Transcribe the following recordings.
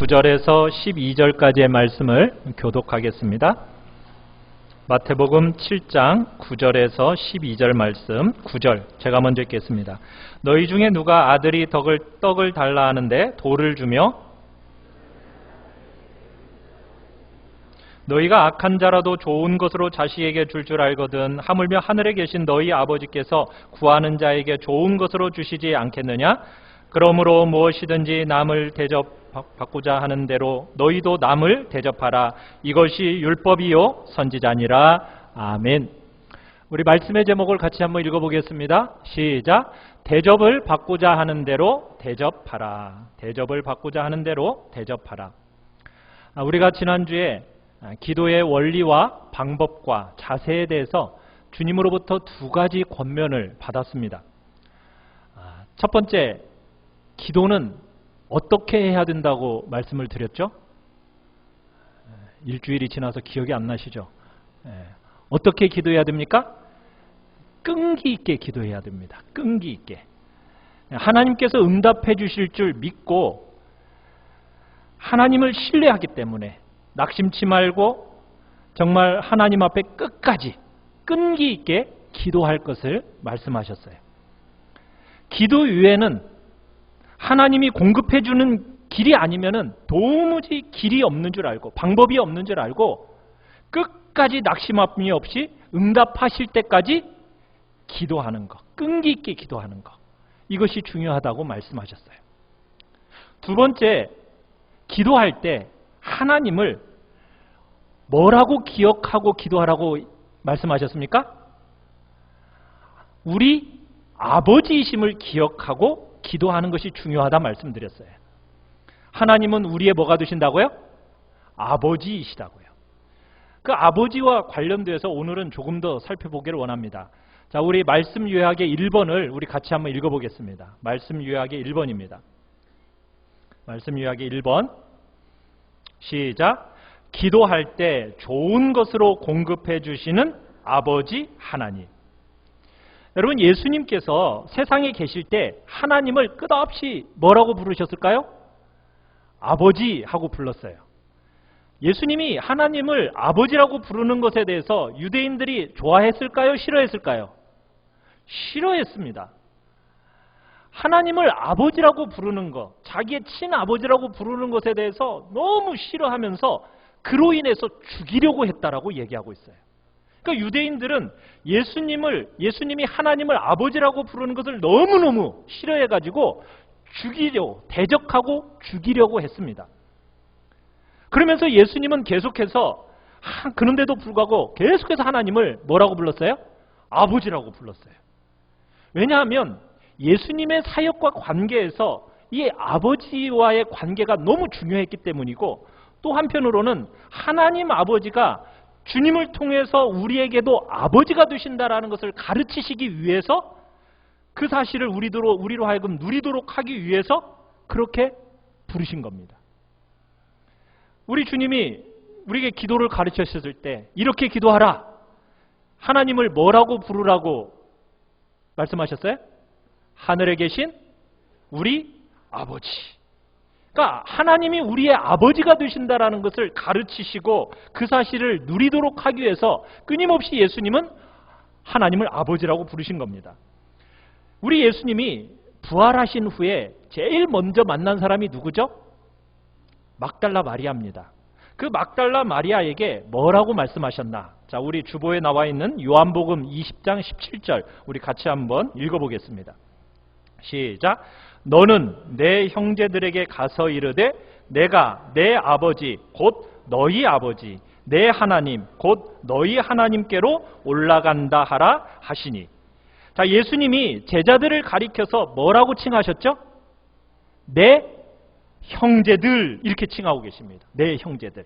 9절에서 12절까지의 말씀을 교독하겠습니다. 마태복음 7장 9절에서 12절 말씀. 9절 제가 먼저 읽겠습니다. 너희 중에 누가 아들이 떡을 달라 하는데 돌을 주며 너희가 악한 자라도 좋은 것으로 자식에게 줄 줄 알거든 하물며 하늘에 계신 너희 아버지께서 구하는 자에게 좋은 것으로 주시지 않겠느냐? 그러므로 무엇이든지 남을 대접받고자 하는 대로 너희도 남을 대접하라. 이것이 율법이요 선지자니라. 아멘. 우리 말씀의 제목을 같이 한번 읽어보겠습니다. 시작. 대접을 받고자 하는 대로 대접하라. 대접을 받고자 하는 대로 대접하라. 우리가 지난주에 기도의 원리와 방법과 자세에 대해서 주님으로부터 두 가지 권면을 받았습니다. 첫 번째, 기도는 어떻게 해야 된다고 말씀을 드렸죠? 일주일이 지나서 기억이 안 나시죠? 어떻게 기도해야 됩니까? 끈기 있게 기도해야 됩니다. 끈기 있게. 하나님께서 응답해 주실 줄 믿고 하나님을 신뢰하기 때문에 낙심치 말고 정말 하나님 앞에 끝까지 끈기 있게 기도할 것을 말씀하셨어요. 기도 위에는 하나님이 공급해 주는 길이 아니면은 도무지 길이 없는 줄 알고 방법이 없는 줄 알고 끝까지 낙심함이 없이 응답하실 때까지 기도하는 것, 끈기 있게 기도하는 것, 이것이 중요하다고 말씀하셨어요. 두 번째, 기도할 때 하나님을 뭐라고 기억하고 기도하라고 말씀하셨습니까? 우리 아버지이심을 기억하고 기도하는 것이 중요하다 말씀드렸어요. 하나님은 우리의 뭐가 되신다고요? 아버지이시다고요. 그 아버지와 관련돼서 오늘은 조금 더 살펴보기를 원합니다. 자, 우리 말씀 요약의 1번을 우리 같이 한번 읽어보겠습니다. 말씀 요약의 1번입니다. 말씀 요약의 1번. 시작. 기도할 때 좋은 것으로 공급해 주시는 아버지 하나님. 여러분, 예수님께서 세상에 계실 때 하나님을 끝없이 뭐라고 부르셨을까요? 아버지 하고 불렀어요. 예수님이 하나님을 아버지라고 부르는 것에 대해서 유대인들이 좋아했을까요? 싫어했을까요? 싫어했습니다. 하나님을 아버지라고 부르는 것, 자기의 친아버지라고 부르는 것에 대해서 너무 싫어하면서 그로 인해서 죽이려고 했다라고 얘기하고 있어요. 그러니까 유대인들은 예수님이 하나님을 아버지라고 부르는 것을 너무너무 싫어해가지고 대적하고 죽이려고 했습니다. 그러면서 예수님은 계속해서 그런데도 불구하고 계속해서 하나님을 뭐라고 불렀어요? 아버지라고 불렀어요. 왜냐하면 예수님의 사역과 관계에서 이 아버지와의 관계가 너무 중요했기 때문이고, 또 한편으로는 하나님 아버지가 주님을 통해서 우리에게도 아버지가 되신다라는 것을 가르치시기 위해서 그 사실을 우리로 하여금 누리도록 하기 위해서 그렇게 부르신 겁니다. 우리 주님이 우리에게 기도를 가르치셨을 때 이렇게 기도하라. 하나님을 뭐라고 부르라고 말씀하셨어요? 하늘에 계신 우리 아버지. 그러니까 하나님이 우리의 아버지가 되신다라는 것을 가르치시고 그 사실을 누리도록 하기 위해서 끊임없이 예수님은 하나님을 아버지라고 부르신 겁니다. 우리 예수님이 부활하신 후에 제일 먼저 만난 사람이 누구죠? 막달라 마리아입니다. 그 막달라 마리아에게 뭐라고 말씀하셨나? 자, 우리 주보에 나와 있는 요한복음 20장 17절 우리 같이 한번 읽어보겠습니다. 시작. 너는 내 형제들에게 가서 이르되 내가 내 아버지 곧 너희 아버지 내 하나님 곧 너희 하나님께로 올라간다 하라 하시니. 자, 예수님이 제자들을 가리켜서 뭐라고 칭하셨죠? 내 형제들 이렇게 칭하고 계십니다. 내 형제들.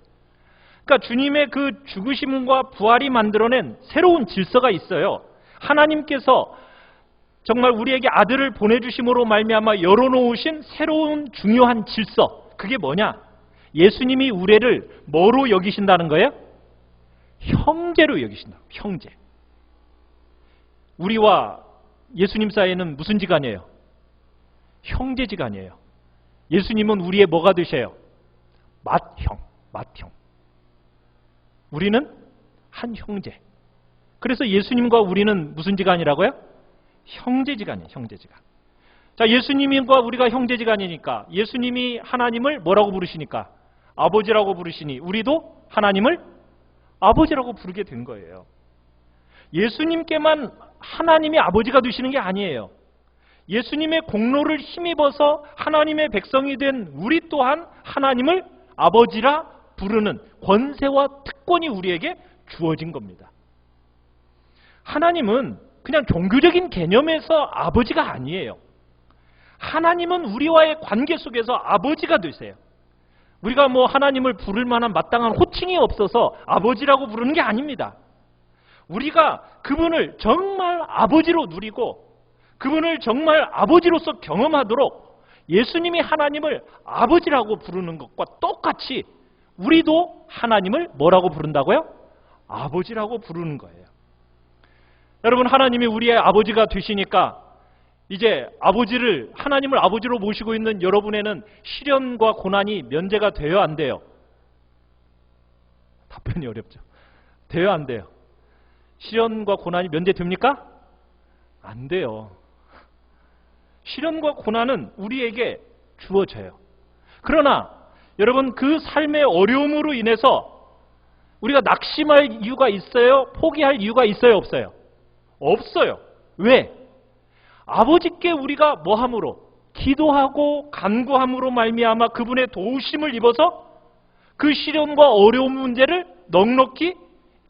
그러니까 주님의 그 죽으심과 부활이 만들어낸 새로운 질서가 있어요. 하나님께서 정말 우리에게 아들을 보내주심으로 말미암아 열어놓으신 새로운 중요한 질서, 그게 뭐냐? 예수님이 우리를 뭐로 여기신다는 거예요? 형제로 여기신다. 형제. 우리와 예수님 사이에는 무슨 지간이에요? 형제지간이에요. 예수님은 우리의 뭐가 되셔요? 맏형. 우리는 한 형제. 그래서 예수님과 우리는 무슨 지간이라고요? 형제지간이에요. 형제지간. 자, 예수님과 우리가 형제지간이니까 예수님이 하나님을 뭐라고 부르시니까? 아버지라고 부르시니 우리도 하나님을 아버지라고 부르게 된 거예요. 예수님께만 하나님이 아버지가 되시는 게 아니에요. 예수님의 공로를 힘입어서 하나님의 백성이 된 우리 또한 하나님을 아버지라 부르는 권세와 특권이 우리에게 주어진 겁니다. 하나님은 그냥 종교적인 개념에서 아버지가 아니에요. 하나님은 우리와의 관계 속에서 아버지가 되세요. 우리가 뭐 하나님을 부를 만한 마땅한 호칭이 없어서 아버지라고 부르는 게 아닙니다. 우리가 그분을 정말 아버지로 누리고 그분을 정말 아버지로서 경험하도록 예수님이 하나님을 아버지라고 부르는 것과 똑같이 우리도 하나님을 뭐라고 부른다고요? 아버지라고 부르는 거예요. 여러분, 하나님이 우리의 아버지가 되시니까 이제 하나님을 아버지로 모시고 있는 여러분에는 시련과 고난이 면제가 돼요, 안 돼요? 답변이 어렵죠. 돼요, 안 돼요? 시련과 고난이 면제됩니까? 안 돼요. 시련과 고난은 우리에게 주어져요. 그러나 여러분, 그 삶의 어려움으로 인해서 우리가 낙심할 이유가 있어요? 포기할 이유가 있어요, 없어요? 없어요. 왜? 아버지께 우리가 뭐함으로? 기도하고 간구함으로 말미암아 그분의 도우심을 입어서 그 시련과 어려운 문제를 넉넉히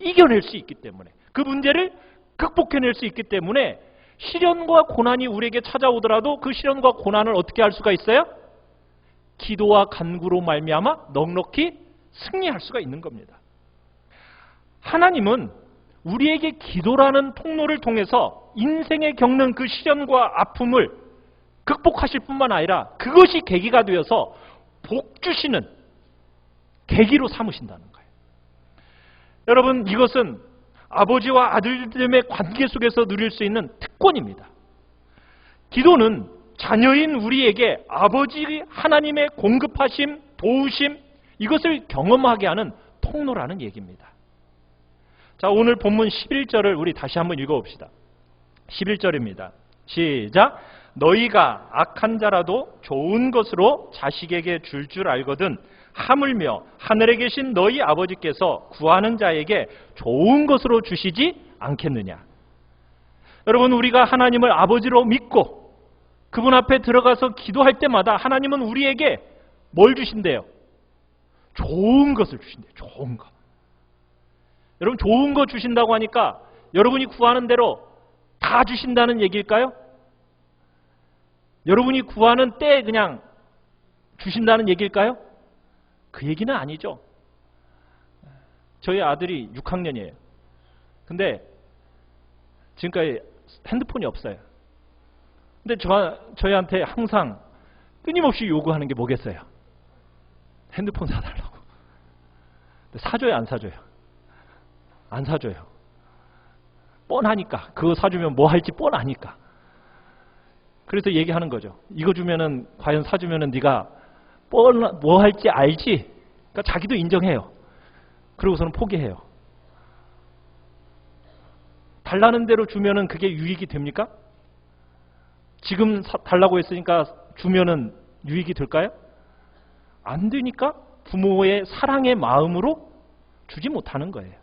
이겨낼 수 있기 때문에, 그 문제를 극복해낼 수 있기 때문에 시련과 고난이 우리에게 찾아오더라도 그 시련과 고난을 어떻게 할 수가 있어요? 기도와 간구로 말미암아 넉넉히 승리할 수가 있는 겁니다. 하나님은 우리에게 기도라는 통로를 통해서 인생에 겪는 그 시련과 아픔을 극복하실 뿐만 아니라 그것이 계기가 되어서 복 주시는 계기로 삼으신다는 거예요. 여러분, 이것은 아버지와 아들됨의 관계 속에서 누릴 수 있는 특권입니다. 기도는 자녀인 우리에게 아버지 하나님의 공급하심, 도우심, 이것을 경험하게 하는 통로라는 얘기입니다. 자, 오늘 본문 11절을 우리 다시 한번 읽어봅시다. 11절입니다. 시작. 너희가 악한 자라도 좋은 것으로 자식에게 줄 알거든 하물며 하늘에 계신 너희 아버지께서 구하는 자에게 좋은 것으로 주시지 않겠느냐. 여러분, 우리가 하나님을 아버지로 믿고 그분 앞에 들어가서 기도할 때마다 하나님은 우리에게 뭘 주신대요? 좋은 것을 주신대요. 좋은 것. 여러분, 좋은 거 주신다고 하니까 여러분이 구하는 대로 다 주신다는 얘기일까요? 여러분이 구하는 때에 그냥 주신다는 얘기일까요? 그 얘기는 아니죠. 저희 아들이 6학년이에요. 근데 지금까지 핸드폰이 없어요. 근데 저희한테 항상 끊임없이 요구하는 게 뭐겠어요? 핸드폰 사달라고. 사줘요, 안 사줘요? 안 사줘요. 뻔하니까. 그거 사주면 뭐 할지 뻔하니까. 그래서 얘기하는 거죠. 이거 주면은, 과연 사주면은 네가 뭐 할지 알지? 그러니까 자기도 인정해요. 그러고서는 포기해요. 달라는 대로 주면은 그게 유익이 됩니까? 지금 달라고 했으니까 주면은 유익이 될까요? 안 되니까 부모의 사랑의 마음으로 주지 못하는 거예요.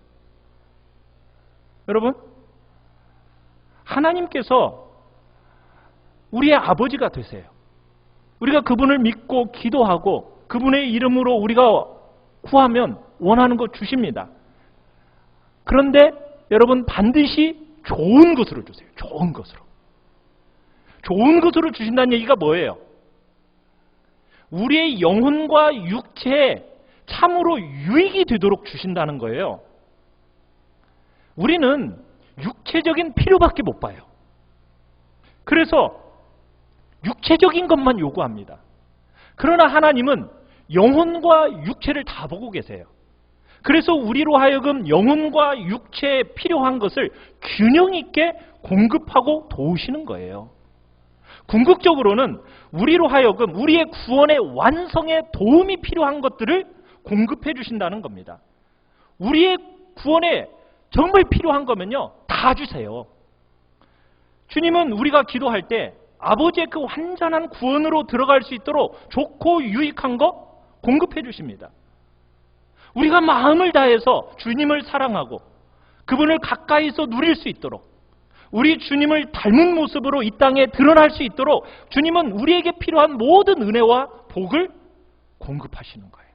여러분, 하나님께서 우리의 아버지가 되세요. 우리가 그분을 믿고 기도하고 그분의 이름으로 우리가 구하면 원하는 거 주십니다. 그런데 여러분, 반드시 좋은 것으로 주세요. 좋은 것으로. 좋은 것으로 주신다는 얘기가 뭐예요? 우리의 영혼과 육체에 참으로 유익이 되도록 주신다는 거예요. 우리는 육체적인 필요밖에 못 봐요. 그래서 육체적인 것만 요구합니다. 그러나 하나님은 영혼과 육체를 다 보고 계세요. 그래서 우리로 하여금 영혼과 육체에 필요한 것을 균형 있게 공급하고 도우시는 거예요. 궁극적으로는 우리로 하여금 우리의 구원의 완성에 도움이 필요한 것들을 공급해 주신다는 겁니다. 우리의 구원에 정말 필요한 거면요, 다 주세요. 주님은 우리가 기도할 때 아버지의 그 완전한 구원으로 들어갈 수 있도록 좋고 유익한 거 공급해 주십니다. 우리가 마음을 다해서 주님을 사랑하고 그분을 가까이서 누릴 수 있도록, 우리 주님을 닮은 모습으로 이 땅에 드러날 수 있도록 주님은 우리에게 필요한 모든 은혜와 복을 공급하시는 거예요.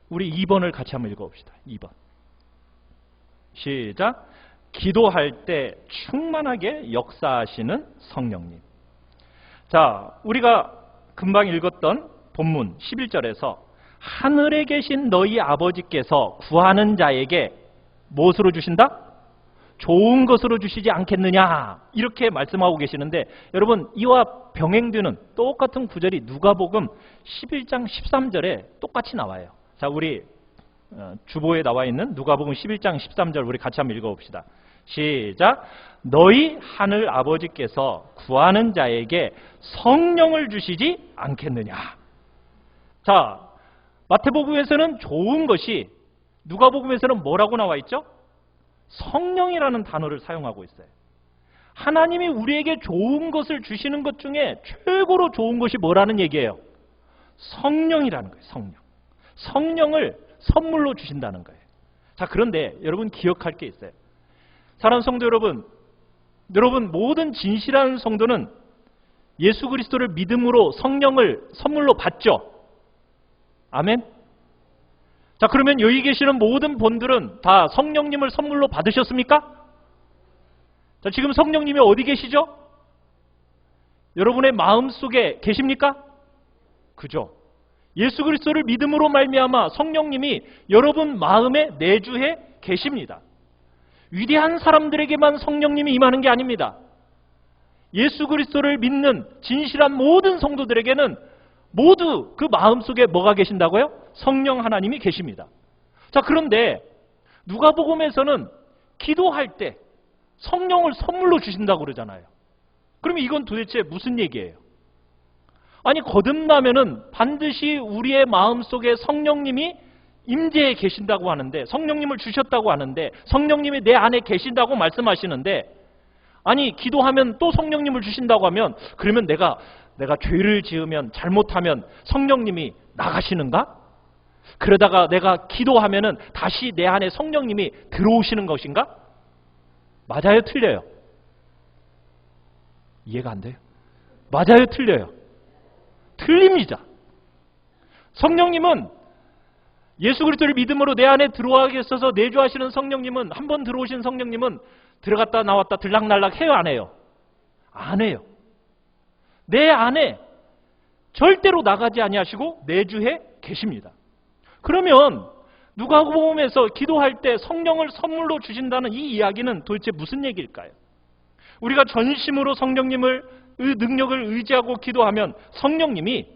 우리 2번을 같이 한번 읽어봅시다. 2번. 시작. 기도할 때 충만하게 역사하시는 성령님. 자, 우리가 금방 읽었던 본문 11절에서 하늘에 계신 너희 아버지께서 구하는 자에게 무엇으로 주신다? 좋은 것으로 주시지 않겠느냐, 이렇게 말씀하고 계시는데, 여러분 이와 병행되는 똑같은 구절이 누가복음 11장 13절에 똑같이 나와요. 자, 우리 주보에 나와 있는 누가복음 11장 13절 우리 같이 한번 읽어봅시다. 시작. 너희 하늘 아버지께서 구하는 자에게 성령을 주시지 않겠느냐. 자, 마태복음에서는 좋은 것이, 누가복음에서는 뭐라고 나와 있죠? 성령이라는 단어를 사용하고 있어요. 하나님이 우리에게 좋은 것을 주시는 것 중에 최고로 좋은 것이 뭐라는 얘기예요? 성령이라는 거예요. 성령. 성령을 선물로 주신다는 거예요. 자, 그런데 여러분 기억할 게 있어요. 사랑하는 성도 여러분, 모든 진실한 성도는 예수 그리스도를 믿음으로 성령을 선물로 받죠. 아멘. 자, 그러면 여기 계시는 모든 분들은 다 성령님을 선물로 받으셨습니까? 자, 지금 성령님이 어디 계시죠? 여러분의 마음 속에 계십니까? 그죠? 예수 그리스도를 믿음으로 말미암아 성령님이 여러분 마음에 내주해 계십니다. 위대한 사람들에게만 성령님이 임하는 게 아닙니다. 예수 그리스도를 믿는 진실한 모든 성도들에게는 모두 그 마음속에 뭐가 계신다고요? 성령 하나님이 계십니다. 자, 그런데 누가복음에서는 기도할 때 성령을 선물로 주신다고 그러잖아요. 그러면 이건 도대체 무슨 얘기예요? 아니, 거듭나면은 반드시 우리의 마음속에 성령님이 임재해 계신다고 하는데, 성령님을 주셨다고 하는데, 성령님이 내 안에 계신다고 말씀하시는데, 아니 기도하면 또 성령님을 주신다고 하면, 그러면 내가 죄를 지으면, 잘못하면 성령님이 나가시는가? 그러다가 내가 기도하면은 다시 내 안에 성령님이 들어오시는 것인가? 맞아요, 틀려요? 이해가 안 돼요? 맞아요, 틀려요? 틀립니다. 성령님은, 예수 그리스도를 믿음으로 내 안에 들어와게 있어서 내주하시는 성령님은, 한번 들어오신 성령님은 들어갔다 나왔다 들락날락 해요, 안 해요? 안 해요. 내 안에 절대로 나가지 아니하시고 내주해 계십니다. 그러면 누가복음에서 기도할 때 성령을 선물로 주신다는 이 이야기는 도대체 무슨 얘기일까요? 우리가 전심으로 성령님을 능력을 의지하고 기도하면 성령님이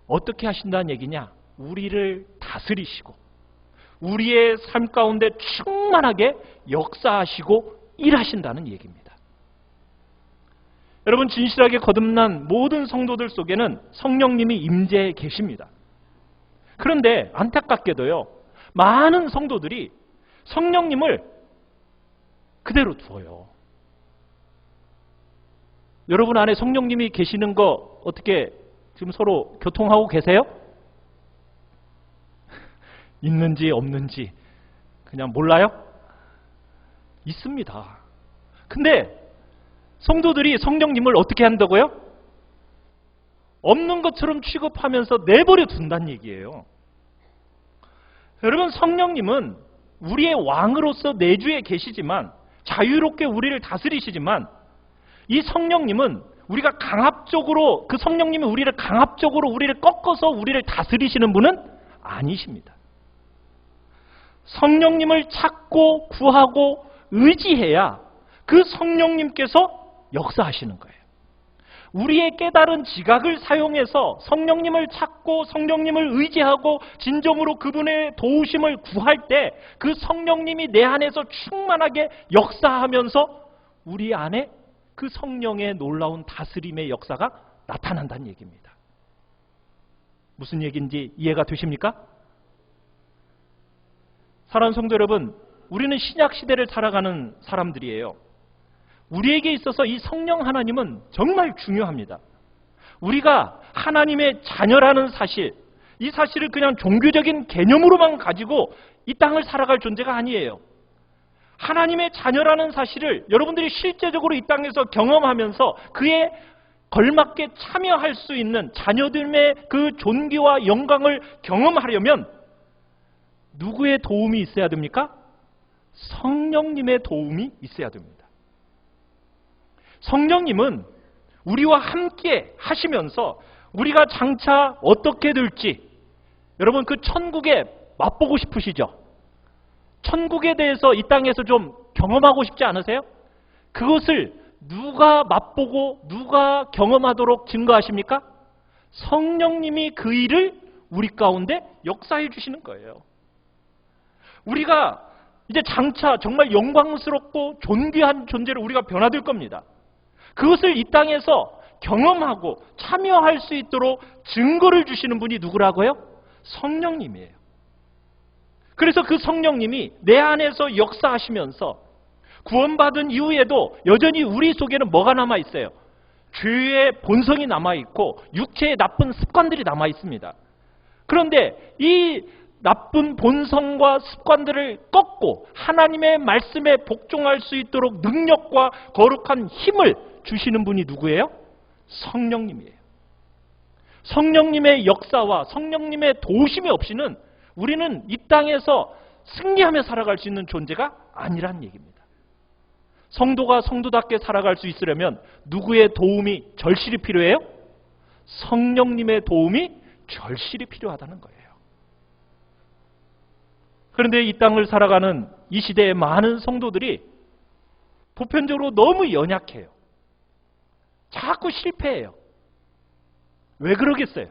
어떻게 하신다는 얘기냐? 우리를 다스리시고 우리의 삶 가운데 충만하게 역사하시고 일하신다는 얘기입니다. 여러분, 진실하게 거듭난 모든 성도들 속에는 성령님이 임재해 계십니다. 그런데 안타깝게도요, 많은 성도들이 성령님을 그대로 두어요. 여러분 안에 성령님이 계시는 거 어떻게 지금 서로 교통하고 계세요? 있는지 없는지 그냥 몰라요? 있습니다. 근데 성도들이 성령님을 어떻게 한다고요? 없는 것처럼 취급하면서 내버려 둔다는 얘기예요. 여러분, 성령님은 우리의 왕으로서 내주에 계시지만, 자유롭게 우리를 다스리시지만, 이 성령님은 우리가 강압적으로, 그 성령님이 우리를 강압적으로 우리를 꺾어서 우리를 다스리시는 분은 아니십니다. 성령님을 찾고 구하고 의지해야 그 성령님께서 역사하시는 거예요. 우리의 깨달은 지각을 사용해서 성령님을 찾고 성령님을 의지하고 진정으로 그분의 도우심을 구할 때 그 성령님이 내 안에서 충만하게 역사하면서 우리 안에 그 성령의 놀라운 다스림의 역사가 나타난다는 얘기입니다. 무슨 얘기인지 이해가 되십니까? 사랑하는 성도 여러분, 우리는 신약 시대를 살아가는 사람들이에요. 우리에게 있어서 이 성령 하나님은 정말 중요합니다. 우리가 하나님의 자녀라는 사실, 이 사실을 그냥 종교적인 개념으로만 가지고 이 땅을 살아갈 존재가 아니에요. 하나님의 자녀라는 사실을 여러분들이 실제적으로 이 땅에서 경험하면서 그에 걸맞게 참여할 수 있는 자녀들의 그 존귀와 영광을 경험하려면 누구의 도움이 있어야 됩니까? 성령님의 도움이 있어야 됩니다. 성령님은 우리와 함께 하시면서 우리가 장차 어떻게 될지, 여러분 그 천국에 맛보고 싶으시죠? 천국에 대해서 이 땅에서 좀 경험하고 싶지 않으세요? 그것을 누가 맛보고 누가 경험하도록 증거하십니까? 성령님이 그 일을 우리 가운데 역사해 주시는 거예요. 우리가 이제 장차 정말 영광스럽고 존귀한 존재로 우리가 변화될 겁니다. 그것을 이 땅에서 경험하고 참여할 수 있도록 증거를 주시는 분이 누구라고요? 성령님이에요. 그래서 그 성령님이 내 안에서 역사하시면서 구원받은 이후에도 여전히 우리 속에는 뭐가 남아있어요? 죄의 본성이 남아있고 육체의 나쁜 습관들이 남아있습니다. 그런데 이 나쁜 본성과 습관들을 꺾고 하나님의 말씀에 복종할 수 있도록 능력과 거룩한 힘을 주시는 분이 누구예요? 성령님이에요. 성령님의 역사와 성령님의 도우심이 없이는 우리는 이 땅에서 승리하며 살아갈 수 있는 존재가 아니란 얘기입니다. 성도가 성도답게 살아갈 수 있으려면 누구의 도움이 절실히 필요해요? 성령님의 도움이 절실히 필요하다는 거예요. 그런데 이 땅을 살아가는 이 시대의 많은 성도들이 보편적으로 너무 연약해요. 자꾸 실패해요. 왜 그러겠어요?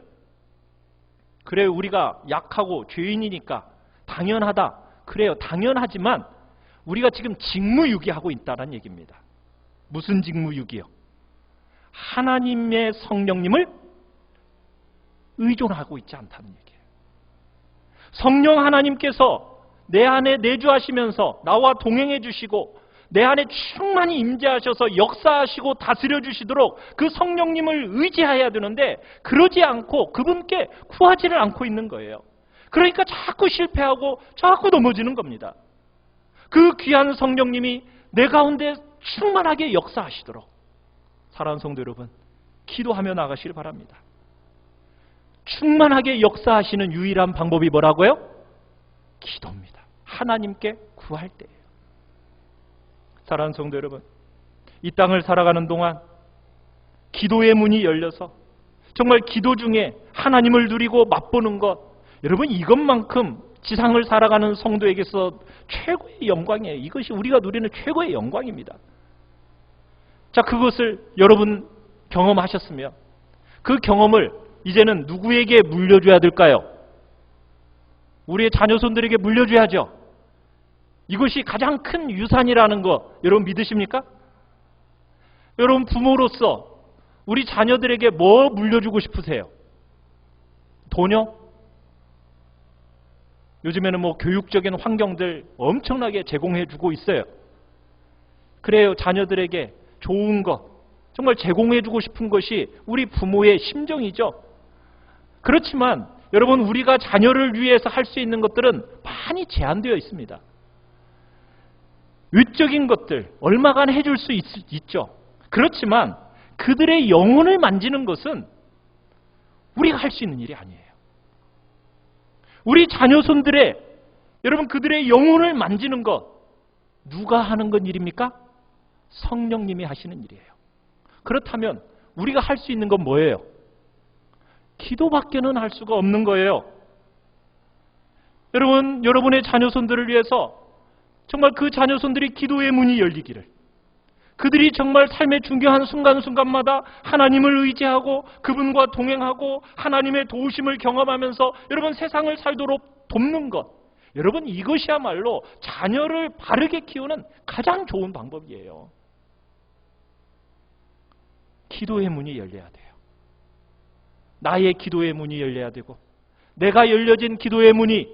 그래, 우리가 약하고 죄인이니까 당연하다. 그래요, 당연하지만 우리가 지금 직무유기하고 있다는 얘기입니다. 무슨 직무유기요? 하나님의 성령님을 의존하고 있지 않다는 얘기예요. 성령 하나님께서 내 안에 내주하시면서 나와 동행해 주시고 내 안에 충만히 임재하셔서 역사하시고 다스려 주시도록 그 성령님을 의지해야 되는데 그러지 않고 그분께 구하지를 않고 있는 거예요. 그러니까 자꾸 실패하고 자꾸 넘어지는 겁니다. 그 귀한 성령님이 내 가운데 충만하게 역사하시도록 사랑하는 성도 여러분, 기도하며 나가시길 바랍니다. 충만하게 역사하시는 유일한 방법이 뭐라고요? 기도입니다. 하나님께 구할 때예요. 사랑하는 성도 여러분, 이 땅을 살아가는 동안 기도의 문이 열려서 정말 기도 중에 하나님을 누리고 맛보는 것, 여러분 이것만큼 지상을 살아가는 성도에게서 최고의 영광이에요. 이것이 우리가 누리는 최고의 영광입니다. 자, 그것을 여러분 경험하셨으면 그 경험을 이제는 누구에게 물려줘야 될까요? 우리의 자녀손들에게 물려줘야죠. 이것이 가장 큰 유산이라는 거 여러분 믿으십니까? 여러분 부모로서 우리 자녀들에게 뭐 물려주고 싶으세요? 돈요? 요즘에는 뭐 교육적인 환경들 엄청나게 제공해주고 있어요. 그래요, 자녀들에게 좋은 것 정말 제공해주고 싶은 것이 우리 부모의 심정이죠. 그렇지만 여러분 우리가 자녀를 위해서 할 수 있는 것들은 많이 제한되어 있습니다. 외적인 것들 얼마간 해줄 수 있죠. 그렇지만 그들의 영혼을 만지는 것은 우리가 할 수 있는 일이 아니에요. 우리 자녀손들의 여러분 그들의 영혼을 만지는 것 누가 하는 건 일입니까? 성령님이 하시는 일이에요. 그렇다면 우리가 할 수 있는 건 뭐예요? 기도밖에는 할 수가 없는 거예요. 여러분, 여러분의 자녀손들을 위해서 정말 그 자녀손들이 기도의 문이 열리기를, 그들이 정말 삶의 중요한 순간순간마다 하나님을 의지하고 그분과 동행하고 하나님의 도우심을 경험하면서 여러분 세상을 살도록 돕는 것, 여러분 이것이야말로 자녀를 바르게 키우는 가장 좋은 방법이에요. 기도의 문이 열려야 돼요. 나의 기도의 문이 열려야 되고, 내가 열려진 기도의 문이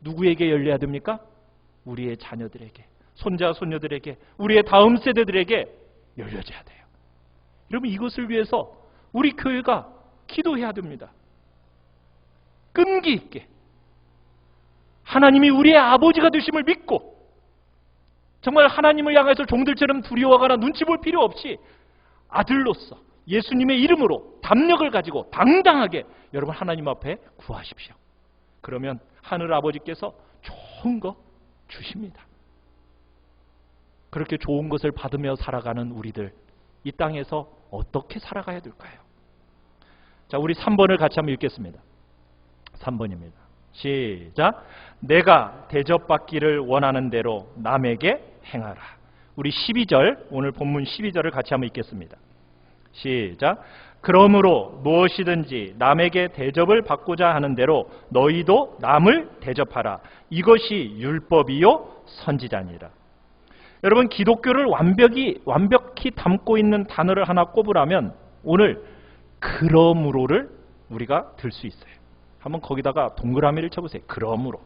누구에게 열려야 됩니까? 우리의 자녀들에게, 손자 손녀들에게, 우리의 다음 세대들에게 열려져야 돼요. 여러분, 이것을 위해서 우리 교회가 기도해야 됩니다. 끈기 있게 하나님이 우리의 아버지가 되심을 믿고, 정말 하나님을 향해서 종들처럼 두려워하거나 눈치 볼 필요 없이 아들로서 예수님의 이름으로 담력을 가지고 당당하게 여러분 하나님 앞에 구하십시오. 그러면 하늘 아버지께서 좋은 거 주십니다. 그렇게 좋은 것을 받으며 살아가는 우리들, 이 땅에서 어떻게 살아가야 될까요? 자, 우리 3번을 같이 한번 읽겠습니다. 3번입니다. 시작. 내가 대접받기를 원하는 대로 남에게 행하라. 우리 12절, 오늘 본문 12절을 같이 한번 읽겠습니다. 시작. 그러므로 무엇이든지 남에게 대접을 받고자 하는 대로 너희도 남을 대접하라. 이것이 율법이요 선지자니라. 여러분, 기독교를 완벽히 담고 있는 단어를 하나 꼽으라면 오늘 그러므로를 우리가 들 수 있어요. 한번 거기다가 동그라미를 쳐보세요. 그러므로.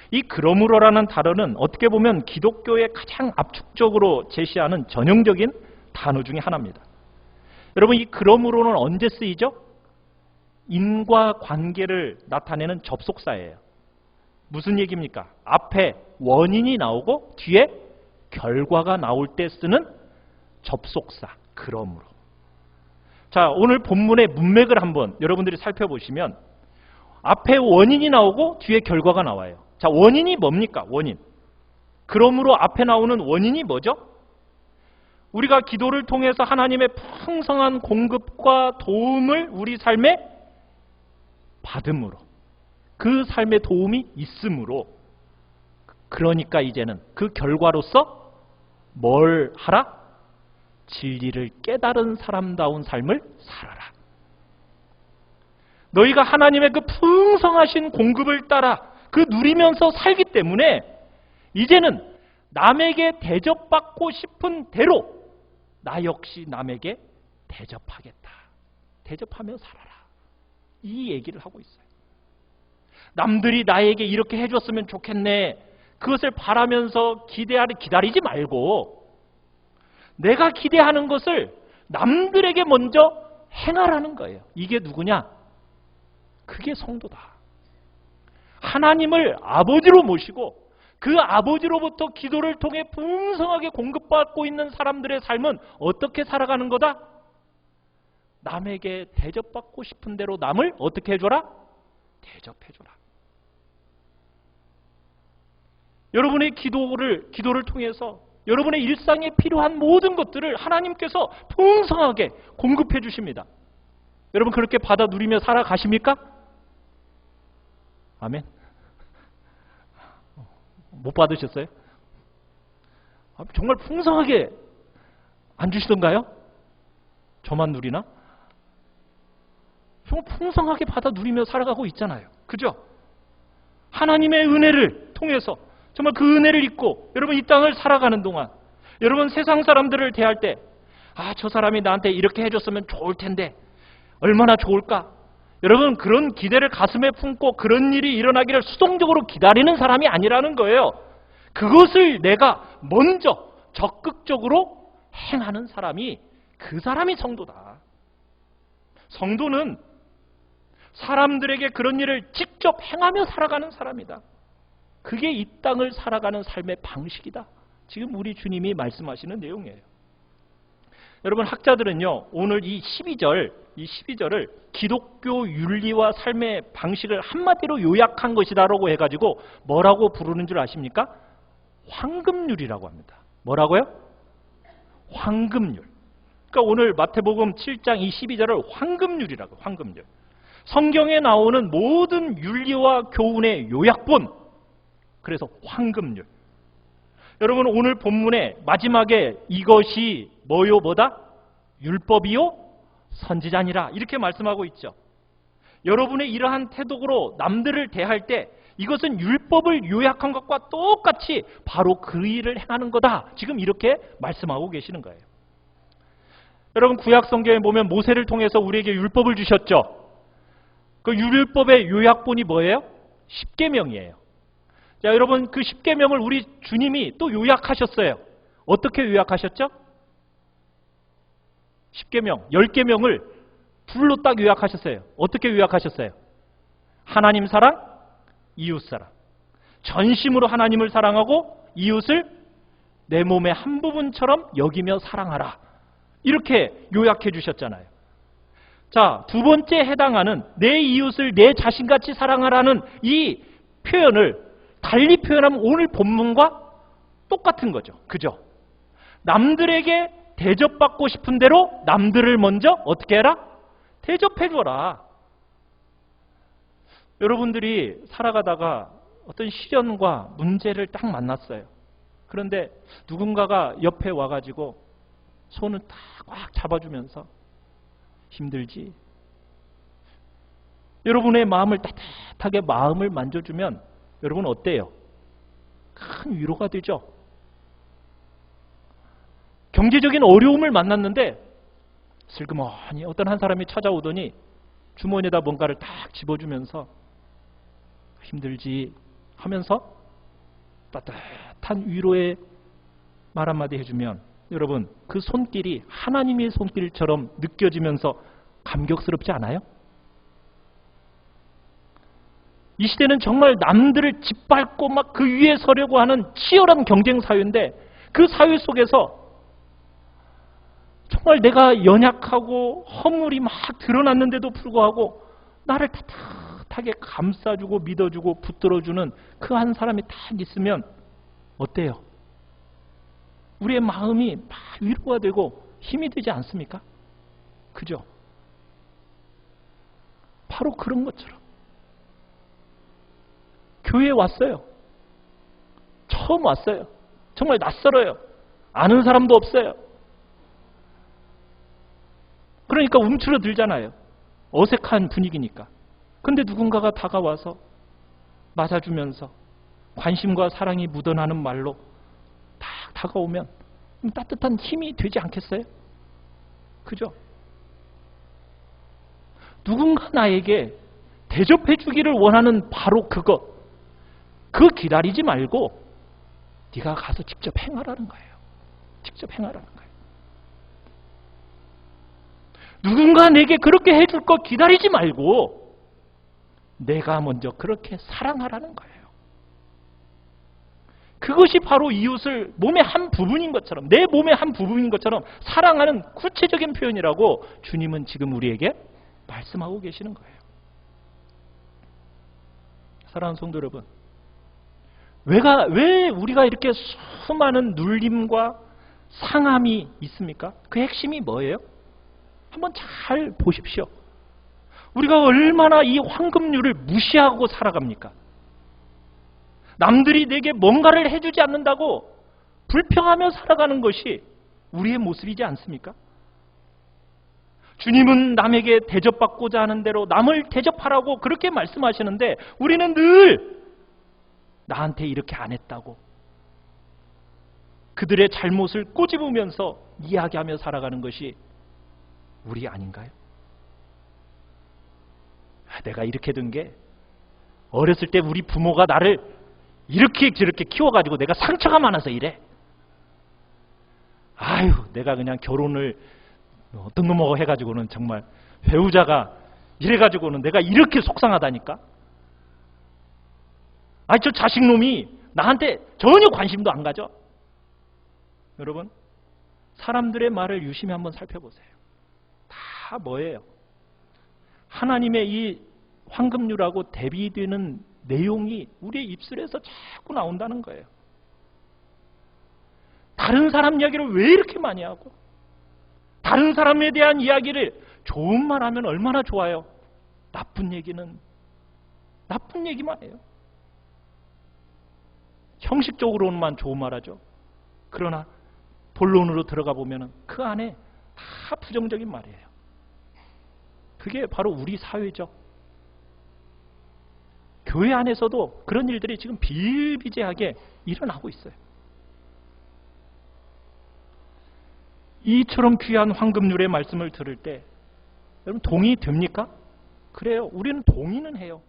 이 그러므로라는 단어는 어떻게 보면 기독교의 가장 압축적으로 제시하는 전형적인 단어 중에 하나입니다. 여러분, 이 그러므로는 언제 쓰이죠? 인과관계를 나타내는 접속사예요. 무슨 얘기입니까? 앞에 원인이 나오고 뒤에 결과가 나올 때 쓰는 접속사, 그러므로. 자, 오늘 본문의 문맥을 한번 여러분들이 살펴보시면 앞에 원인이 나오고 뒤에 결과가 나와요. 자, 원인이 뭡니까? 원인. 그러므로 앞에 나오는 원인이 뭐죠? 우리가 기도를 통해서 하나님의 풍성한 공급과 도움을 우리 삶에 받음으로, 그 삶의 도움이 있으므로, 그러니까 이제는 그 결과로서 뭘 하라? 진리를 깨달은 사람다운 삶을 살아라. 너희가 하나님의 그 풍성하신 공급을 따라 그 누리면서 살기 때문에 이제는 남에게 대접받고 싶은 대로 나 역시 남에게 대접하겠다. 대접하며 살아라. 이 얘기를 하고 있어요. 남들이 나에게 이렇게 해줬으면 좋겠네. 그것을 바라면서 기다리지 말고 내가 기대하는 것을 남들에게 먼저 행하라는 거예요. 이게 누구냐? 그게 성도다. 하나님을 아버지로 모시고 그 아버지로부터 기도를 통해 풍성하게 공급받고 있는 사람들의 삶은 어떻게 살아가는 거다? 남에게 대접받고 싶은 대로 남을 어떻게 해줘라? 대접해줘라. 여러분의 기도를 통해서 여러분의 일상에 필요한 모든 것들을 하나님께서 풍성하게 공급해 주십니다. 여러분 그렇게 받아 누리며 살아가십니까? 아멘. 못 받으셨어요? 정말 풍성하게 안 주시던가요? 저만 누리나? 정말 풍성하게 받아 누리며 살아가고 있잖아요. 그죠? 하나님의 은혜를 통해서 정말 그 은혜를 입고 여러분 이 땅을 살아가는 동안 여러분 세상 사람들을 대할 때 저 사람이 나한테 이렇게 해줬으면 좋을 텐데 얼마나 좋을까? 여러분 그런 기대를 가슴에 품고 그런 일이 일어나기를 수동적으로 기다리는 사람이 아니라는 거예요. 그것을 내가 먼저 적극적으로 행하는 사람이 그 사람이 성도다. 성도는 사람들에게 그런 일을 직접 행하며 살아가는 사람이다. 그게 이 땅을 살아가는 삶의 방식이다. 지금 우리 주님이 말씀하시는 내용이에요. 여러분 학자들은요. 오늘 이 12절을 기독교 윤리와 삶의 방식을 한마디로 요약한 것이다라고 해가지고 뭐라고 부르는 줄 아십니까? 황금률이라고 합니다. 뭐라고요? 황금률. 그러니까 오늘 마태복음 7장 이 12절을 황금률이라고, 황금률. 성경에 나오는 모든 윤리와 교훈의 요약본. 그래서 황금률. 여러분 오늘 본문의 마지막에 이것이 뭐요 뭐다? 율법이요 선지자니라 이렇게 말씀하고 있죠. 여러분의 이러한 태도로 남들을 대할 때 이것은 율법을 요약한 것과 똑같이 바로 그 일을 행하는 거다. 지금 이렇게 말씀하고 계시는 거예요. 여러분 구약 성경에 보면 모세를 통해서 우리에게 율법을 주셨죠. 그 율법의 요약본이 뭐예요? 십계명이에요. 자, 여러분 그 십계명을 우리 주님이 또 요약하셨어요. 어떻게 요약하셨죠? 십계명, 10계명을 둘로 딱 요약하셨어요. 어떻게 요약하셨어요? 하나님 사랑, 이웃 사랑. 전심으로 하나님을 사랑하고 이웃을 내 몸의 한 부분처럼 여기며 사랑하라. 이렇게 요약해 주셨잖아요. 자, 두 번째 해당하는 내 이웃을 내 자신같이 사랑하라는 이 표현을 달리 표현하면 오늘 본문과 똑같은 거죠. 그죠? 남들에게 대접받고 싶은 대로 남들을 먼저 어떻게 해라? 대접해 줘라. 여러분들이 살아가다가 어떤 시련과 문제를 딱 만났어요. 그런데 누군가가 옆에 와가지고 손을 딱 꽉 잡아주면서 힘들지? 여러분의 마음을 따뜻하게 마음을 만져주면 여러분 어때요? 큰 위로가 되죠? 경제적인 어려움을 만났는데 슬그머니 어떤 한 사람이 찾아오더니 주머니에다 뭔가를 딱 집어주면서 힘들지 하면서 따뜻한 위로의 말 한마디 해주면 여러분 그 손길이 하나님의 손길처럼 느껴지면서 감격스럽지 않아요? 이 시대는 정말 남들을 짓밟고 막 그 위에 서려고 하는 치열한 경쟁 사회인데 그 사회 속에서 정말 내가 연약하고 허물이 막 드러났는데도 불구하고 나를 따뜻하게 감싸주고 믿어주고 붙들어주는 그 한 사람이 딱 있으면 어때요? 우리의 마음이 막 위로가 되고 힘이 되지 않습니까? 그죠? 바로 그런 것처럼 교회에 왔어요. 처음 왔어요. 정말 낯설어요. 아는 사람도 없어요. 그러니까 움츠러들잖아요. 어색한 분위기니까. 근데 누군가가 다가와서 맞아주면서 관심과 사랑이 묻어나는 말로 딱 다가오면 따뜻한 힘이 되지 않겠어요? 그죠? 누군가 나에게 대접해 주기를 원하는 바로 그거. 그거 기다리지 말고 네가 가서 직접 행하라는 거예요. 직접 행하라는 거예요. 누군가 내게 그렇게 해줄 거 기다리지 말고 내가 먼저 그렇게 사랑하라는 거예요. 그것이 바로 이웃을 몸의 한 부분인 것처럼 내 몸의 한 부분인 것처럼 사랑하는 구체적인 표현이라고 주님은 지금 우리에게 말씀하고 계시는 거예요. 사랑하는 성도 여러분, 왜 우리가 이렇게 수많은 눌림과 상함이 있습니까? 그 핵심이 뭐예요? 한번 잘 보십시오. 우리가 얼마나 이 황금률을 무시하고 살아갑니까? 남들이 내게 뭔가를 해주지 않는다고 불평하며 살아가는 것이 우리의 모습이지 않습니까? 주님은 남에게 대접받고자 하는 대로 남을 대접하라고 그렇게 말씀하시는데 우리는 늘 나한테 이렇게 안 했다고 그들의 잘못을 꼬집으면서 이야기하며 살아가는 것이 우리 아닌가요? 내가 이렇게 된 게 어렸을 때 우리 부모가 나를 이렇게 저렇게 키워가지고 내가 상처가 많아서 이래. 아유, 내가 그냥 결혼을 어떤 놈하고 해가지고는 정말 배우자가 이래가지고는 내가 이렇게 속상하다니까. 아니, 저 자식놈이 나한테 전혀 관심도 안 가져. 여러분, 사람들의 말을 유심히 한번 살펴보세요. 다 뭐예요? 하나님의 이 황금률하고 대비되는 내용이 우리의 입술에서 자꾸 나온다는 거예요. 다른 사람 이야기를 왜 이렇게 많이 하고 다른 사람에 대한 이야기를 좋은 말 하면 얼마나 좋아요. 나쁜 얘기는 나쁜 얘기만 해요. 형식적으로만 좋은 말 하죠. 그러나 본론으로 들어가 보면 그 안에 다 부정적인 말이에요. 그게 바로 우리 사회죠. 교회 안에서도 그런 일들이 지금 비일비재하게 일어나고 있어요. 이처럼 귀한 황금률의 말씀을 들을 때 여러분 동의됩니까? 그래요. 우리는 동의는 해요.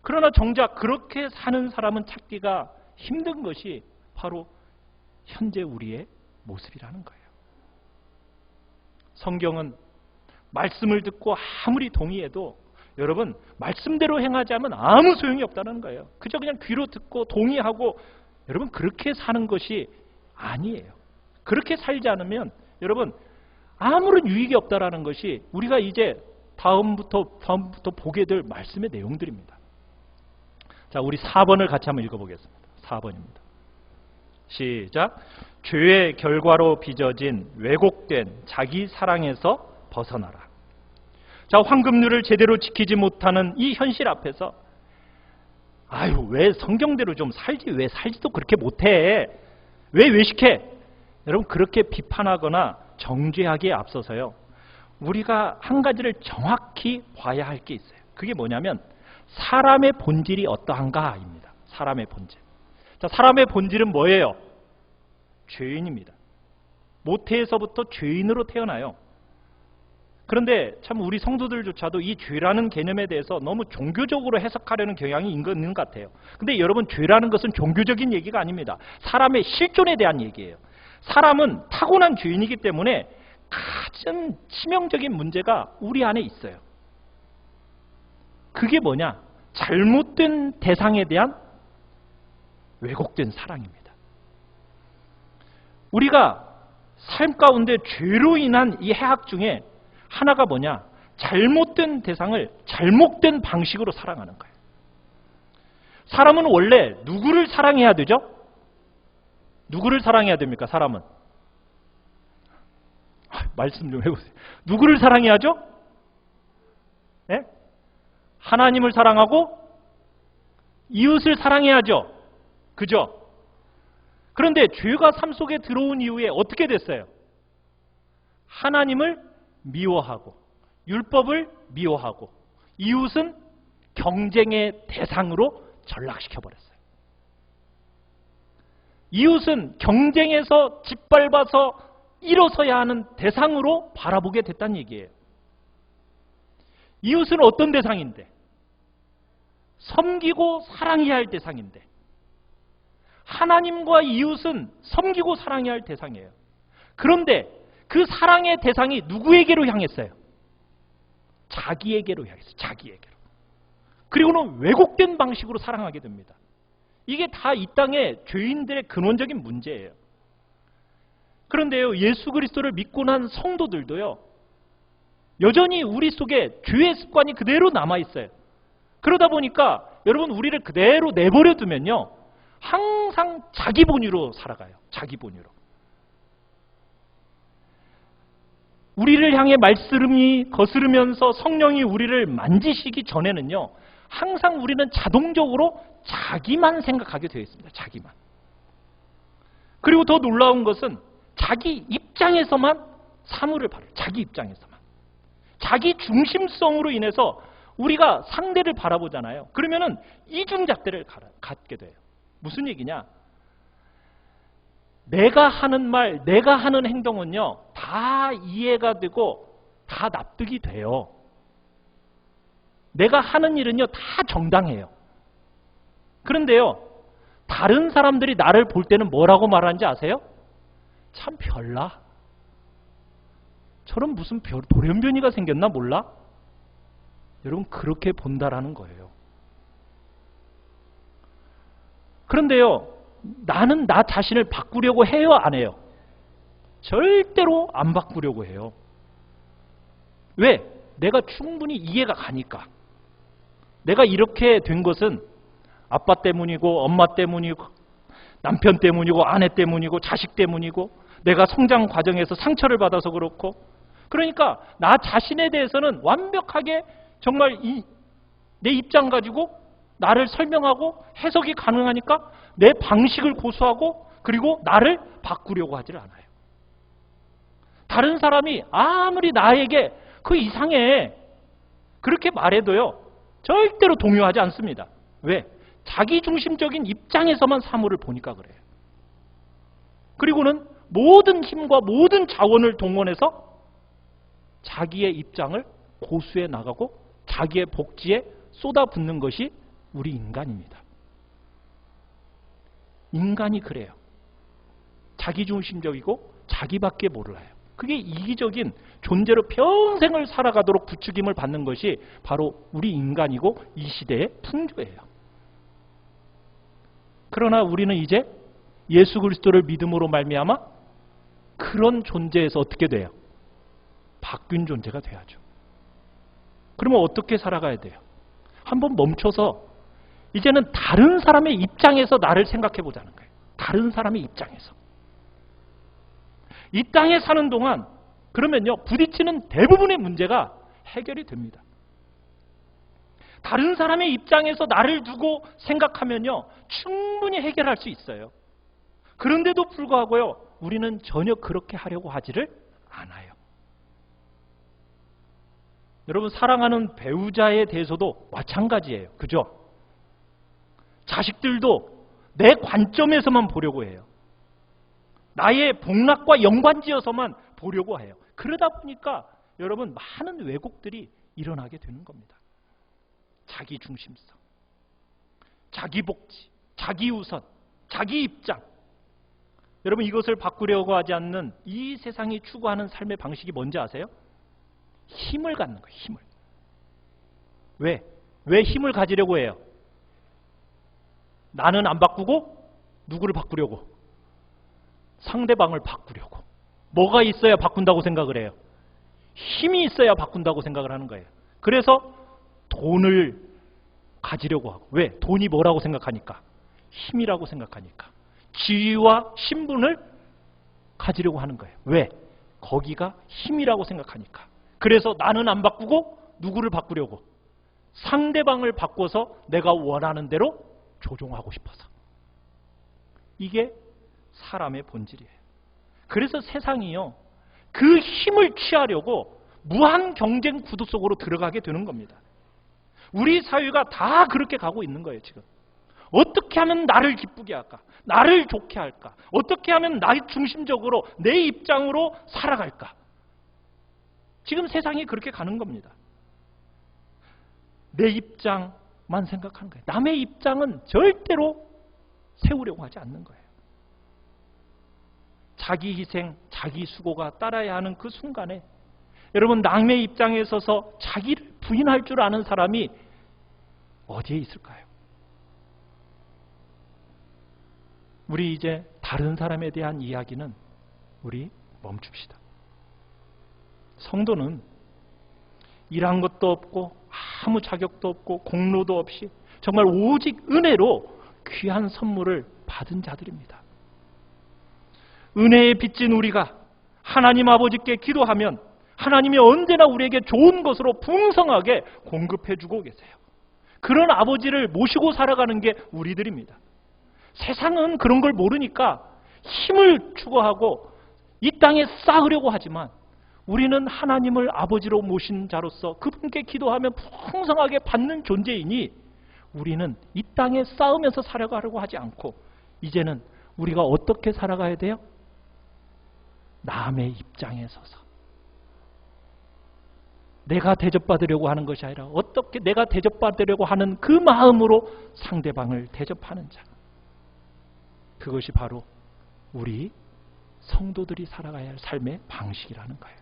그러나 정작 그렇게 사는 사람은 찾기가 힘든 것이 바로 현재 우리의 모습이라는 거예요. 성경은 말씀을 듣고 아무리 동의해도 여러분 말씀대로 행하지 않으면 아무 소용이 없다는 거예요. 그저 그냥 귀로 듣고 동의하고 여러분 그렇게 사는 것이 아니에요. 그렇게 살지 않으면 여러분 아무런 유익이 없다라는 것이 우리가 이제 다음부터 보게 될 말씀의 내용들입니다. 자, 우리 4번을 같이 한번 읽어보겠습니다. 4번입니다. 시작. 죄의 결과로 빚어진 왜곡된 자기 사랑에서 벗어나라. 자, 황금률을 제대로 지키지 못하는 이 현실 앞에서 아유, 왜 성경대로 좀 살지, 왜 살지도 그렇게 못해, 왜 외식해, 여러분 그렇게 비판하거나 정죄하기에 앞서서요, 우리가 한 가지를 정확히 봐야 할 게 있어요. 그게 뭐냐면 사람의 본질이 어떠한가입니다. 사람의 본질. 자, 사람의 본질은 뭐예요? 죄인입니다. 모태에서부터 죄인으로 태어나요. 그런데 참 우리 성도들조차도 이 죄라는 개념에 대해서 너무 종교적으로 해석하려는 경향이 있는 것 같아요. 근데 여러분, 죄라는 것은 종교적인 얘기가 아닙니다. 사람의 실존에 대한 얘기예요. 사람은 타고난 죄인이기 때문에 가장 치명적인 문제가 우리 안에 있어요. 그게 뭐냐? 잘못된 대상에 대한 왜곡된 사랑입니다. 우리가 삶 가운데 죄로 인한 이 해악 중에 하나가 뭐냐? 잘못된 대상을 잘못된 방식으로 사랑하는 거예요. 사람은 원래 누구를 사랑해야 되죠? 누구를 사랑해야 됩니까? 사람은 말씀 좀 해보세요. 누구를 사랑해야죠? 네? 하나님을 사랑하고 이웃을 사랑해야죠. 그죠? 그런데 죄가 삶 속에 들어온 이후에 어떻게 됐어요? 하나님을 미워하고 율법을 미워하고 이웃은 경쟁의 대상으로 전락시켜버렸어요. 이웃은 경쟁에서 짓밟아서 일어서야 하는 대상으로 바라보게 됐다는 얘기예요. 이웃은 어떤 대상인데? 섬기고 사랑해야 할 대상인데, 하나님과 이웃은 섬기고 사랑해야 할 대상이에요. 그런데 그 사랑의 대상이 누구에게로 향했어요? 자기에게로 향했어요. 자기에게로. 그리고는 왜곡된 방식으로 사랑하게 됩니다. 이게 다 이 땅의 죄인들의 근원적인 문제예요. 그런데요, 예수 그리스도를 믿고 난 성도들도요, 여전히 우리 속에 죄의 습관이 그대로 남아있어요. 그러다 보니까 여러분, 우리를 그대로 내버려 두면요, 항상 자기 본위로 살아가요. 자기 본위로. 우리를 향해 말씀이 거스르면서 성령이 우리를 만지시기 전에는요, 항상 우리는 자동적으로 자기만 생각하게 되어 있습니다. 자기만. 그리고 더 놀라운 것은 자기 입장에서만 사물을 바라요. 자기 입장에서만. 자기 중심성으로 인해서 우리가 상대를 바라보잖아요. 그러면은 이중잣대를 갖게 돼요. 무슨 얘기냐? 내가 하는 말, 내가 하는 행동은요, 다 이해가 되고 다 납득이 돼요. 내가 하는 일은요, 다 정당해요. 그런데요, 다른 사람들이 나를 볼 때는 뭐라고 말하는지 아세요? 참 별나? 저런 무슨 돌연변이가 생겼나 몰라? 여러분, 그렇게 본다라는 거예요. 그런데요, 나는 나 자신을 바꾸려고 해요, 안 해요? 절대로 안 바꾸려고 해요. 왜? 내가 충분히 이해가 가니까. 내가 이렇게 된 것은 아빠 때문이고 엄마 때문이고 남편 때문이고 아내 때문이고 자식 때문이고 내가 성장 과정에서 상처를 받아서 그렇고, 그러니까 나 자신에 대해서는 완벽하게 정말 내 입장 가지고 나를 설명하고 해석이 가능하니까 내 방식을 고수하고 그리고 나를 바꾸려고 하질 않아요. 다른 사람이 아무리 나에게 그 이상해 그렇게 말해도요, 절대로 동요하지 않습니다. 왜? 자기중심적인 입장에서만 사물을 보니까 그래요. 그리고는 모든 힘과 모든 자원을 동원해서 자기의 입장을 고수해 나가고 자기의 복지에 쏟아붓는 것이 우리 인간입니다. 인간이 그래요. 자기중심적이고 자기밖에 몰라요. 그게 이기적인 존재로 평생을 살아가도록 부추김을 받는 것이 바로 우리 인간이고 이 시대의 풍조예요. 그러나 우리는 이제 예수 그리스도를 믿음으로 말미암아 그런 존재에서 어떻게 돼요? 바뀐 존재가 돼야죠. 그러면 어떻게 살아가야 돼요? 한번 멈춰서 이제는 다른 사람의 입장에서 나를 생각해 보자는 거예요. 다른 사람의 입장에서. 이 땅에 사는 동안 그러면요, 부딪히는 대부분의 문제가 해결이 됩니다. 다른 사람의 입장에서 나를 두고 생각하면요, 충분히 해결할 수 있어요. 그런데도 불구하고요, 우리는 전혀 그렇게 하려고 하지를 않아요. 여러분, 사랑하는 배우자에 대해서도 마찬가지예요. 그죠? 자식들도 내 관점에서만 보려고 해요. 나의 복락과 연관지어서만 보려고 해요. 그러다 보니까 여러분, 많은 왜곡들이 일어나게 되는 겁니다. 자기 중심성, 자기 복지, 자기 우선, 자기 입장. 여러분, 이것을 바꾸려고 하지 않는 이 세상이 추구하는 삶의 방식이 뭔지 아세요? 힘을 갖는 거예요. 힘을. 왜 힘을 가지려고 해요? 나는 안 바꾸고 누구를 바꾸려고? 상대방을 바꾸려고. 뭐가 있어야 바꾼다고 생각을 해요? 힘이 있어야 바꾼다고 생각을 하는 거예요. 그래서 돈을 가지려고 하고. 왜? 돈이 뭐라고 생각하니까? 힘이라고 생각하니까. 지위와 신분을 가지려고 하는 거예요. 왜? 거기가 힘이라고 생각하니까. 그래서 나는 안 바꾸고 누구를 바꾸려고? 상대방을 바꿔서 내가 원하는 대로 조종하고 싶어서. 이게 사람의 본질이에요. 그래서 세상이요, 그 힘을 취하려고 무한 경쟁 구도 속으로 들어가게 되는 겁니다. 우리 사회가 다 그렇게 가고 있는 거예요, 지금. 어떻게 하면 나를 기쁘게 할까? 나를 좋게 할까? 어떻게 하면 나 중심적으로 내 입장으로 살아갈까? 지금 세상이 그렇게 가는 겁니다. 내 입장만 생각하는 거예요. 남의 입장은 절대로 세우려고 하지 않는 거예요. 자기 희생, 자기 수고가 따라야 하는 그 순간에 여러분, 남의 입장에 서서 자기를 부인할 줄 아는 사람이 어디에 있을까요? 우리 이제 다른 사람에 대한 이야기는 우리 멈춥시다. 성도는 일한 것도 없고 아무 자격도 없고 공로도 없이 정말 오직 은혜로 귀한 선물을 받은 자들입니다. 은혜에 빚진 우리가 하나님 아버지께 기도하면 하나님이 언제나 우리에게 좋은 것으로 풍성하게 공급해주고 계세요. 그런 아버지를 모시고 살아가는 게 우리들입니다. 세상은 그런 걸 모르니까 힘을 추구하고 이 땅에 쌓으려고 하지만 우리는 하나님을 아버지로 모신 자로서 그분께 기도하면 풍성하게 받는 존재이니 우리는 이 땅에 쌓으면서 살아가려고 하지 않고 이제는 우리가 어떻게 살아가야 돼요? 남의 입장에 서서 내가 대접받으려고 하는 것이 아니라 어떻게 내가 대접받으려고 하는 그 마음으로 상대방을 대접하는 자. 그것이 바로 우리 성도들이 살아가야 할 삶의 방식이라는 거예요.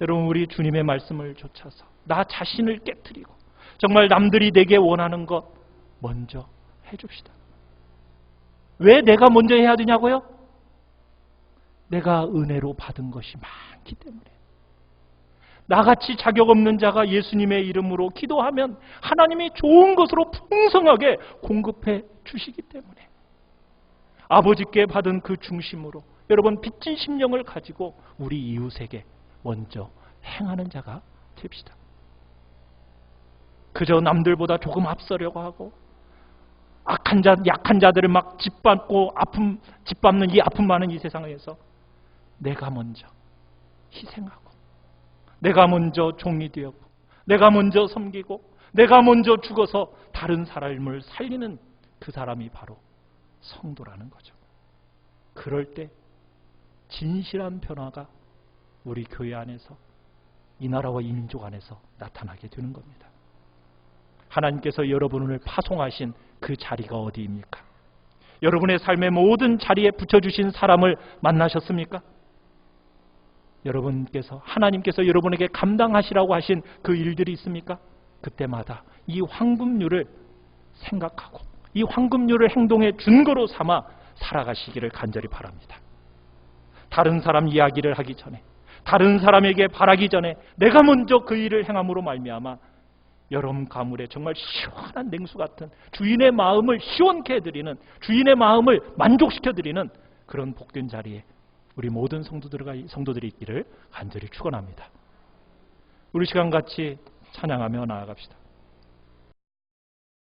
여러분, 우리 주님의 말씀을 좇아서 나 자신을 깨트리고 정말 남들이 내게 원하는 것 먼저 해줍시다. 왜 내가 먼저 해야 되냐고요? 내가 은혜로 받은 것이 많기 때문에. 나같이 자격 없는 자가 예수님의 이름으로 기도하면 하나님이 좋은 것으로 풍성하게 공급해 주시기 때문에 아버지께 받은 그 중심으로 여러분, 빚진 심령을 가지고 우리 이웃에게 먼저 행하는 자가 됩시다. 그저 남들보다 조금 앞서려고 하고 악한 자, 약한 자들을 막 짓밟고 짓밟는 이 아픔 많은 이 세상에서 내가 먼저 희생하고 내가 먼저 종이 되었고 내가 먼저 섬기고 내가 먼저 죽어서 다른 사람을 살리는 그 사람이 바로 성도라는 거죠. 그럴 때 진실한 변화가 우리 교회 안에서 이 나라와 이 민족 안에서 나타나게 되는 겁니다. 하나님께서 여러분을 파송하신 그 자리가 어디입니까? 여러분의 삶의 모든 자리에 붙여주신 사람을 만나셨습니까? 여러분께서, 하나님께서 여러분에게 감당하시라고 하신 그 일들이 있습니까? 그때마다 이 황금률을 생각하고 이 황금률을 행동의 준거로 삼아 살아가시기를 간절히 바랍니다. 다른 사람 이야기를 하기 전에, 다른 사람에게 바라기 전에 내가 먼저 그 일을 행함으로 말미암아 여름 가물에 정말 시원한 냉수 같은, 주인의 마음을 시원케 해드리는, 주인의 마음을 만족시켜드리는 그런 복된 자리에 우리 모든 성도들이 있기를 간절히 축원합니다. 우리 시간 같이 찬양하며 나아갑시다.